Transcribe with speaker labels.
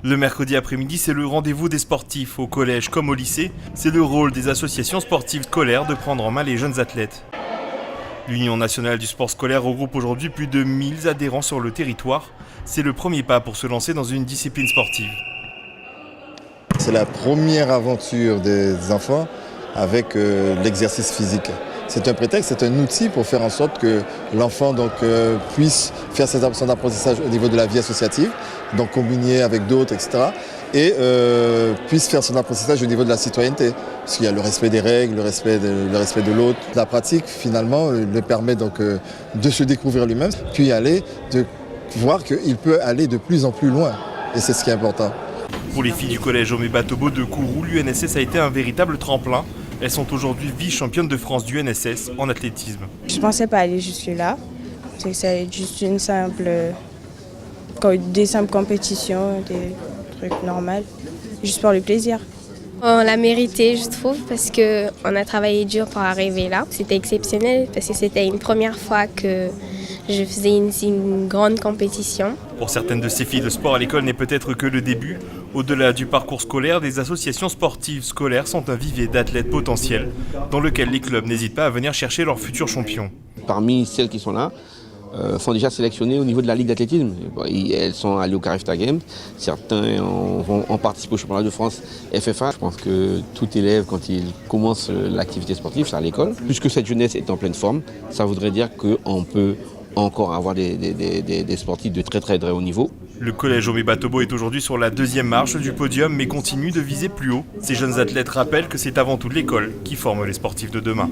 Speaker 1: Le mercredi après-midi, c'est le rendez-vous des sportifs, au collège comme au lycée. C'est le rôle des associations sportives scolaires de prendre en main les jeunes athlètes. L'Union nationale du sport scolaire regroupe aujourd'hui plus de 1000 adhérents sur le territoire. C'est le premier pas pour se lancer dans une discipline sportive.
Speaker 2: C'est la première aventure des enfants avec l'exercice physique. C'est un prétexte, c'est un outil pour faire en sorte que l'enfant puisse faire son apprentissage au niveau de la vie associative, donc combiné avec d'autres, etc. Et puisse faire son apprentissage au niveau de la citoyenneté, parce qu'il y a le respect des règles, le respect de l'autre. La pratique, finalement, lui permet de se découvrir lui-même, puis de voir qu'il peut aller de plus en plus loin. Et c'est ce qui est important.
Speaker 1: Pour les filles du collège Omeba Tobo de Kourou, l'UNSS a été un véritable tremplin. Elles sont aujourd'hui vice-championnes de France du UNSS en athlétisme.
Speaker 3: Je ne pensais pas aller jusque-là. C'est juste des simples compétitions, des trucs normaux, juste pour le plaisir.
Speaker 4: On l'a mérité, je trouve, parce qu'on a travaillé dur pour arriver là. C'était exceptionnel parce que c'était une première fois que je faisais une grande compétition.
Speaker 1: Pour certaines de ces filles, le sport à l'école n'est peut-être que le début. Au-delà du parcours scolaire, des associations sportives scolaires sont un vivier d'athlètes potentiels dans lequel les clubs n'hésitent pas à venir chercher leurs futurs champions.
Speaker 5: Parmi celles qui sont là, sont déjà sélectionnées au niveau de la Ligue d'athlétisme. Elles sont allées au Carifta Games, certains ont participé au championnat de France FFA. Je pense que tout élève, quand il commence l'activité sportive, c'est à l'école. Puisque cette jeunesse est en pleine forme, ça voudrait dire qu'on peut encore avoir des sportifs de très très haut niveau.
Speaker 1: Le collège Omeba Tobo est aujourd'hui sur la deuxième marche du podium mais continue de viser plus haut. Ces jeunes athlètes rappellent que c'est avant tout l'école qui forme les sportifs de demain.